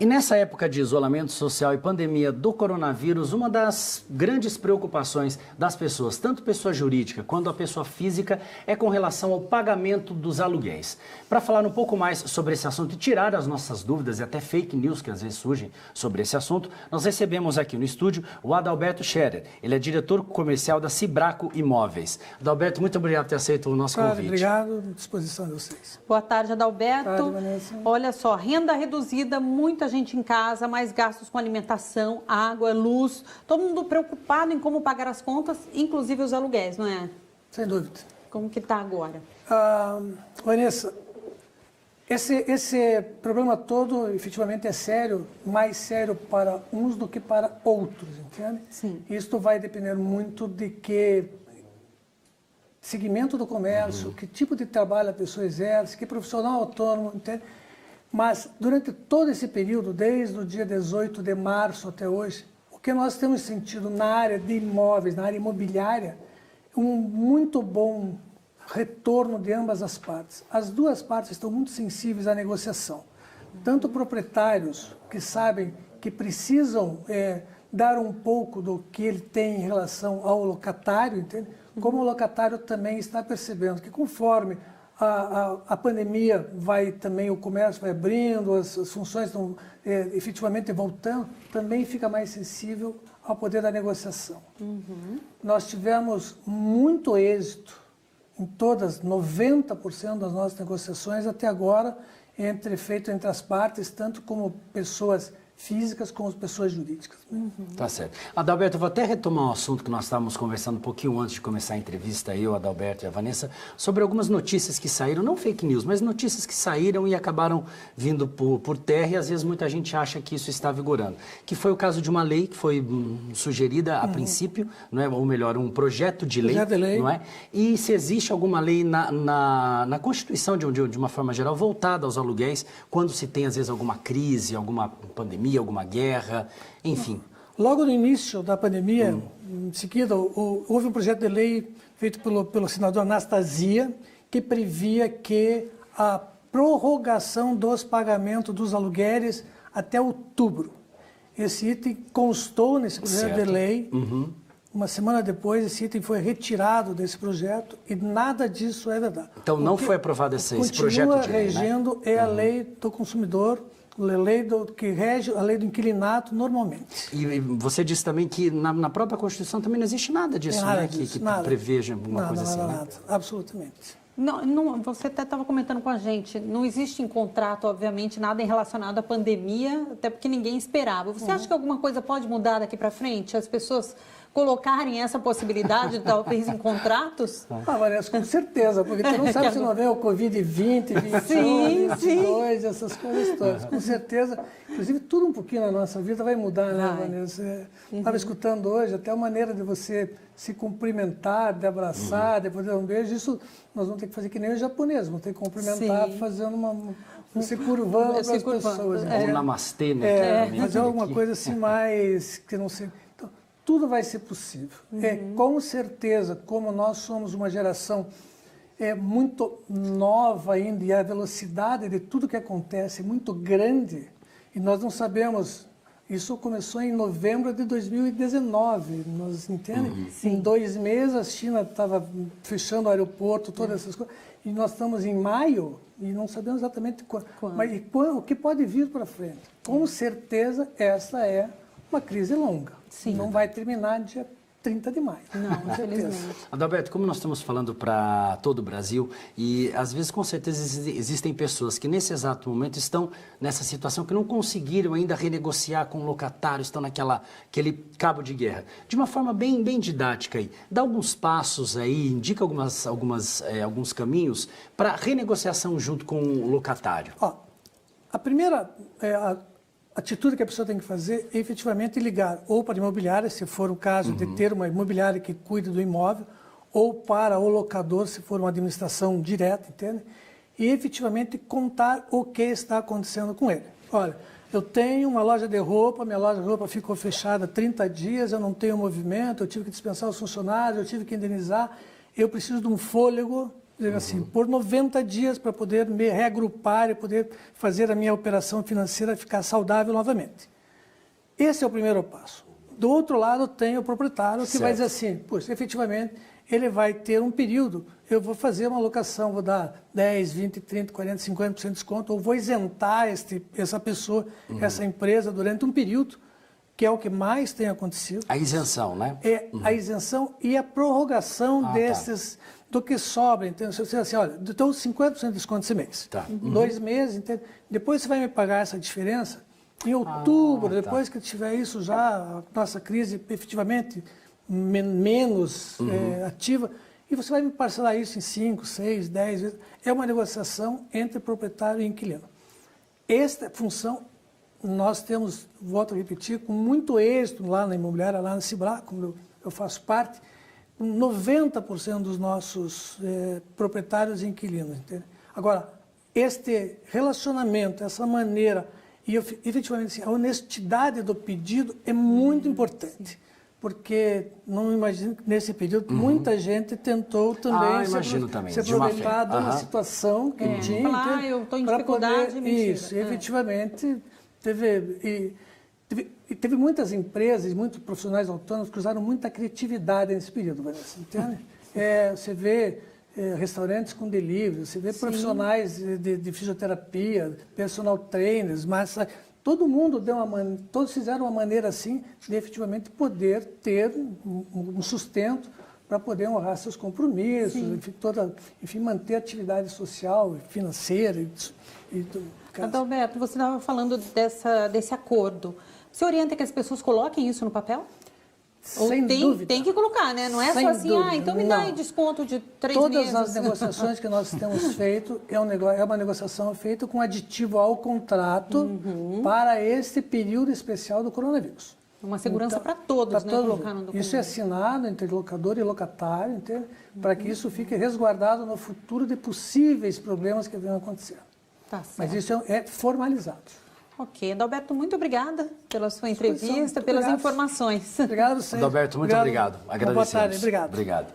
E nessa época de isolamento social e pandemia do coronavírus, uma das grandes preocupações das pessoas, tanto pessoa jurídica quanto a pessoa física, é com relação ao pagamento dos aluguéis. Para falar um pouco mais sobre esse assunto e tirar as nossas dúvidas e até fake news que às vezes surgem sobre esse assunto, nós recebemos aqui no estúdio o Adalberto Scherer. Ele é diretor comercial da Cibraco Imóveis. Adalberto, muito obrigado por ter aceito o nosso convite. Obrigado, à disposição de vocês. Boa tarde, Adalberto. Boa tarde, Vanessa. Olha só, renda reduzida, muita gente em casa, mais gastos com alimentação, água, luz, todo mundo preocupado em como pagar as contas, inclusive os aluguéis, não é? Sem dúvida. Como que está agora? Vanessa, esse problema todo efetivamente é sério, mais sério para uns do que para outros, entende? Sim. Isso vai depender muito de que segmento do comércio, que tipo de trabalho a pessoa exerce, que profissional autônomo, entende? Mas durante todo esse período, desde o dia 18 de março até hoje, o que nós temos sentido na área de imóveis, na área imobiliária, um muito bom retorno de ambas as partes. As duas partes estão muito sensíveis à negociação. Tanto proprietários que sabem que precisam dar um pouco do que ele tem em relação ao locatário, entende? Como o locatário também está percebendo que conforme a pandemia vai também, o comércio vai abrindo, as funções estão efetivamente voltando, também fica mais sensível ao poder da negociação. Nós tivemos muito êxito em todas, 90% das nossas negociações até agora, feito entre as partes, tanto como pessoas físicas como pessoas jurídicas. Tá certo. Adalberto, eu vou até retomar um assunto que nós estávamos conversando um pouquinho antes de começar a entrevista, eu, Adalberto e a Vanessa, sobre algumas notícias que saíram, não fake news, mas notícias que saíram e acabaram vindo por terra e às vezes muita gente acha que isso está vigorando. Que foi o caso de uma lei que foi sugerida a princípio, não é? Ou melhor, um projeto de lei, não é? E se existe alguma lei na Constituição, de uma forma geral, voltada aos aluguéis, quando se tem às vezes alguma crise, alguma pandemia, alguma guerra, enfim. Logo no início da pandemia, em seguida, houve um projeto de lei feito pelo senador Anastasia, que previa que a prorrogação dos pagamentos dos aluguéis até outubro. Esse item constou nesse projeto de lei. Uma semana depois, esse item foi retirado desse projeto e nada disso é verdade. Então não foi aprovado esse projeto de lei, regendo a lei do consumidor, a lei que rege a lei do inquilinato normalmente. E você disse também que na própria Constituição também não existe nada disso, nada né? Disso, que nada. preveja alguma coisa assim, nada, né? nada, absolutamente. Não, você até estava comentando com a gente, não existe em contrato, obviamente, nada relacionado à pandemia, até porque ninguém esperava. Você acha que alguma coisa pode mudar daqui para frente? As pessoas colocarem essa possibilidade, talvez, em contratos? Vanessa, com certeza, porque tu não sabe se não vem o Covid-20, 21, 22, essas coisas todas. Com certeza, inclusive tudo um pouquinho na nossa vida vai mudar, né, Vanessa? Estava escutando hoje até a maneira de você se cumprimentar, de abraçar, de poder dar um beijo, isso nós vamos ter que fazer que nem os japoneses, vamos ter que cumprimentar fazendo se curvando para as pessoas. Ou namastê, né? Fazer alguma coisa assim mais, que não sei... Tudo vai ser possível. Com certeza, como nós somos uma geração muito nova ainda e a velocidade de tudo que acontece é muito grande e nós não sabemos, isso começou em novembro de 2019, nós entendemos? Em 2 meses a China estava fechando o aeroporto, todas essas coisas, e nós estamos em maio e não sabemos exatamente quando. Mas o que pode vir para frente? Com certeza essa é uma crise longa. Não vai terminar dia 30 de maio. Não, infelizmente. Adalberto, como nós estamos falando para todo o Brasil, e às vezes com certeza existem pessoas que nesse exato momento estão nessa situação que não conseguiram ainda renegociar com o locatário, estão aquele cabo de guerra. De uma forma bem didática aí, dá alguns passos aí, indica alguns caminhos para renegociação junto com o locatário. A primeira atitude que a pessoa tem que fazer é efetivamente ligar ou para a imobiliária, se for o caso de ter uma imobiliária que cuide do imóvel, ou para o locador, se for uma administração direta, entende? E efetivamente contar o que está acontecendo com ele. Olha, eu tenho uma loja de roupa, minha loja de roupa ficou fechada 30 dias, eu não tenho movimento, eu tive que dispensar os funcionários, eu tive que indenizar, eu preciso de um fôlego dizer assim, por 90 dias para poder me reagrupar e poder fazer a minha operação financeira ficar saudável novamente. Esse é o primeiro passo. Do outro lado, tem o proprietário que vai dizer assim, pois, efetivamente, ele vai ter um período, eu vou fazer uma alocação, vou dar 10, 20, 30, 40, 50% de desconto, ou vou isentar essa pessoa, essa empresa, durante um período, que é o que mais tem acontecido. A isenção, né? É a isenção e a prorrogação desses, do que sobra. Então, se você assim, olha, eu dou 50% de desconto esse mês. Tá. 2 meses, entende? Depois você vai me pagar essa diferença em outubro, depois que tiver isso já, a nossa crise efetivamente menos ativa, e você vai me parcelar isso em 5, 6, 10 vezes. É uma negociação entre proprietário e inquilino. Esta função nós temos, volto a repetir, com muito êxito lá na imobiliária, lá na Cibra, como eu faço parte, 90% dos nossos proprietários e inquilinos. Entende? Agora, este relacionamento, essa maneira, e efetivamente assim, a honestidade do pedido é muito importante. Porque não imagino que nesse período muita gente tentou também se aproveitar de uma situação que tinha. Falar, eu estou em dificuldade, mentira. Isso, efetivamente teve muitas empresas, muitos profissionais autônomos que usaram muita criatividade nesse período, Vanessa, entende? Você vê restaurantes com delivery, você vê profissionais de fisioterapia, personal trainers, mas todo mundo todos fizeram uma maneira assim de efetivamente poder ter um sustento para poder honrar seus compromissos, enfim, manter a atividade social, financeira. Adalberto, você estava falando desse acordo. Você orienta que as pessoas coloquem isso no papel? Sem dúvida. Tem que colocar, né? Não é só assim, então me dá aí desconto de 3 meses. Todas as negociações que nós temos feito é uma negociação feita com aditivo ao contrato para este período especial do coronavírus. Uma segurança para todos, né? Colocar no documento. Isso é assinado entre locador e locatário, entende? Para que isso fique resguardado no futuro de possíveis problemas que venham a acontecer. Tá certo. Mas isso é formalizado. Ok. Adalberto, muito obrigada pela sua entrevista, pelas informações. Obrigado, você. Adalberto, muito obrigado. Agradecemos. Boa tarde, obrigado. Obrigado.